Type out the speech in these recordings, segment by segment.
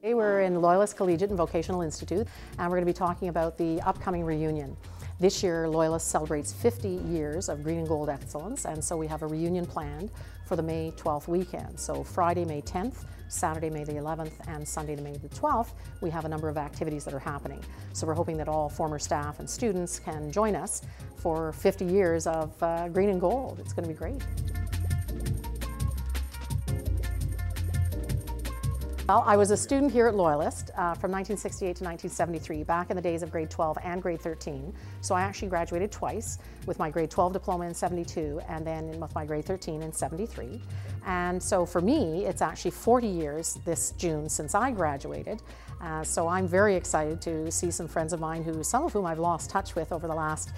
Today we're in Loyalist Collegiate and Vocational Institute, and we're going to be talking about the upcoming reunion. This year, Loyalist celebrates 50 years of green and gold excellence, and so we have a reunion planned for the May 12th weekend. So Friday, May 10th, Saturday, May the 11th, and Sunday, May the 12th, we have a number of activities that are happening. So we're hoping that all former staff and students can join us for 50 years of green and gold. It's going to be great. Well, I was a student here at Loyalist from 1968 to 1973, back in the days of grade 12 and grade 13. So I actually graduated twice, with my grade 12 diploma in 72 and then with my grade 13 in 73. And so for me, it's actually 40 years this June since I graduated. So I'm very excited to see some friends of mine, some of whom I've lost touch with over the last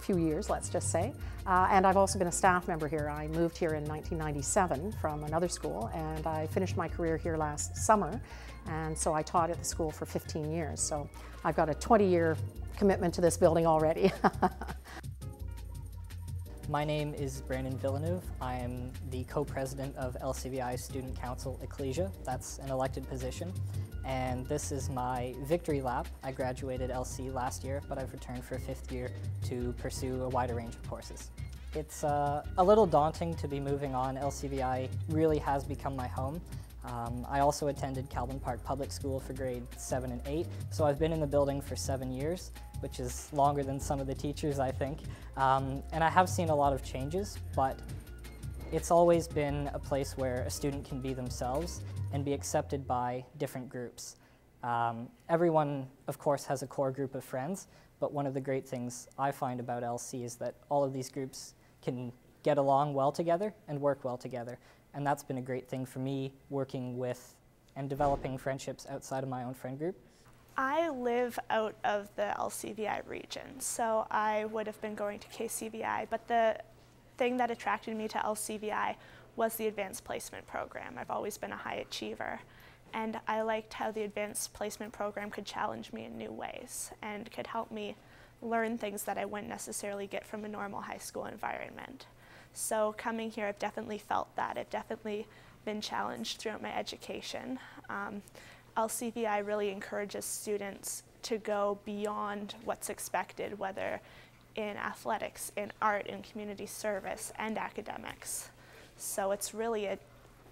few years, let's just say. And I've also been a staff member here. I moved here in 1997 from another school, and I finished my career here last summer. And so I taught at the school for 15 years. So I've got a 20-year commitment to this building already. My name is Brandon Villeneuve. I am the co-president of LCVI Student Council Ecclesia. That's an elected position. And this is my victory lap. I graduated LC last year, but I've returned for a 5th year to pursue a wider range of courses. It's a little daunting to be moving on. LCVI really has become my home. I also attended Calvin Park Public School for grades 7 and 8, so I've been in the building for 7 years, which is longer than some of the teachers, I think. And I have seen a lot of changes, but it's always been a place where a student can be themselves and be accepted by different groups. Everyone, of course, has a core group of friends, but one of the great things I find about LC is that all of these groups can get along well together and work well together. And that's been a great thing for me, working with and developing friendships outside of my own friend group. I live out of the LCVI region, so I would have been going to KCVI, but the thing that attracted me to LCVI was the advanced placement program. I've always been a high achiever, and I liked how the advanced placement program could challenge me in new ways and could help me learn things that I wouldn't necessarily get from a normal high school environment. So coming here, I've definitely felt that. I've definitely been challenged throughout my education. LCVI really encourages students to go beyond what's expected, whether in athletics, in art, in community service, and academics. So it's really an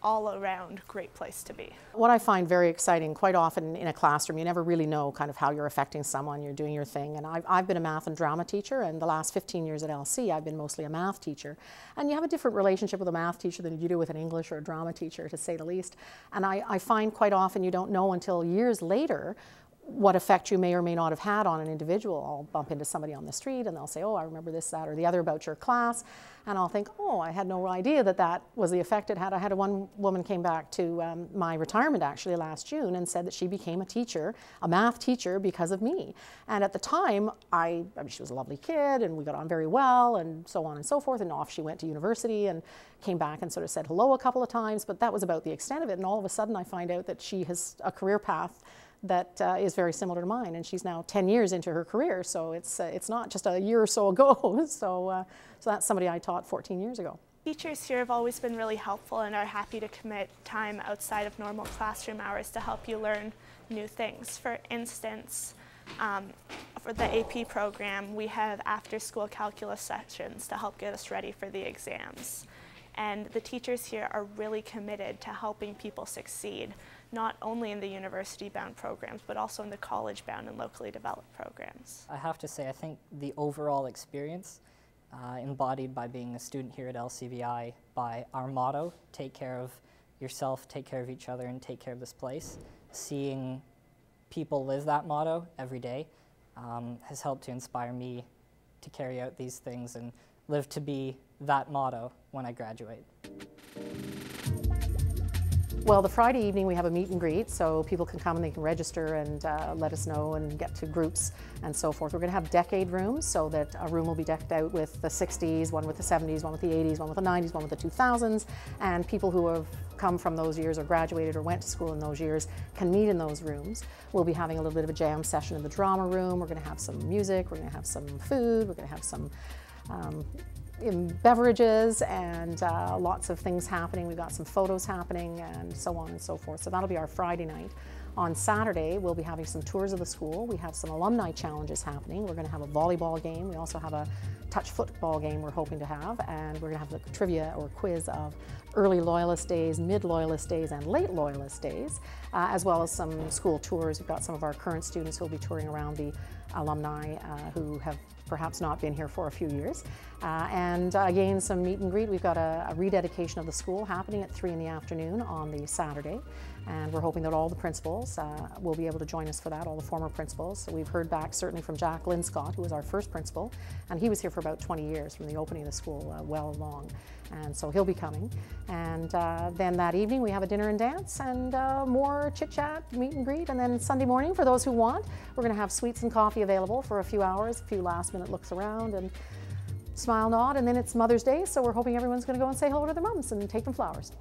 all-around great place to be. What I find very exciting, quite often in a classroom, you never really know kind of how you're affecting someone, you're doing your thing. And I've been a math and drama teacher, and the last 15 years at LC, I've been mostly a math teacher. And you have a different relationship with a math teacher than you do with an English or a drama teacher, to say the least. And I find quite often you don't know until years later what effect you may or may not have had on an individual. I'll bump into somebody on the street and they'll say, oh, I remember this, that, or the other about your class. And I'll think, oh, I had no idea that that was the effect it had. I had one woman came back to my retirement actually last June and said that she became a teacher, a math teacher, because of me. And at the time, I mean, she was a lovely kid and we got on very well and so on and so forth. And off she went to university and came back and sort of said hello a couple of times, but that was about the extent of it. And all of a sudden I find out that she has a career path that is very similar to mine, and she's now 10 years into her career, so it's not just a year or so ago. So that's somebody I taught 14 years ago. Teachers here have always been really helpful and are happy to commit time outside of normal classroom hours to help you learn new things. For instance, for the AP program, we have after-school calculus sessions to help get us ready for the exams. And the teachers here are really committed to helping people succeed, not only in the university-bound programs, but also in the college-bound and locally developed programs. I have to say, I think the overall experience embodied by being a student here at LCVI, by our motto, take care of yourself, take care of each other, and take care of this place, seeing people live that motto every day has helped to inspire me to carry out these things and live to be that motto when I graduate. Well, the Friday evening we have a meet and greet, so people can come and they can register and let us know and get to groups and so forth. We're going to have decade rooms, so that a room will be decked out with the 60s, one with the 70s, one with the 80s, one with the 90s, one with the 2000s, and people who have come from those years or graduated or went to school in those years can meet in those rooms. We'll be having a little bit of a jam session in the drama room. We're going to have some music, we're going to have some food, we're going to have some beverages and lots of things happening. We've got some photos happening and so on and so forth. So that'll be our Friday night. On Saturday, we'll be having some tours of the school. We have some alumni challenges happening. We're going to have a volleyball game. We also have a touch football game we're hoping to have, and we're going to have the trivia or quiz of early Loyalist days, mid-Loyalist days, and late Loyalist days, as well as some school tours. We've got some of our current students who will be touring around the alumni who have perhaps not been here for a few years. And again, some meet and greet. We've got a rededication of the school happening at 3 in the afternoon on the Saturday. And we're hoping that all the principals will be able to join us for that, all the former principals. So we've heard back certainly from Jack Linscott, who was our first principal, and he was here for about 20 years from the opening of the school well along. And so he'll be coming. And then that evening we have a dinner and dance and more chit-chat, meet and greet. And then Sunday morning, for those who want, we're going to have sweets and coffee available for a few hours, a few last-minute looks around and smile, nod. And then it's Mother's Day, so we're hoping everyone's going to go and say hello to their mums and take them flowers.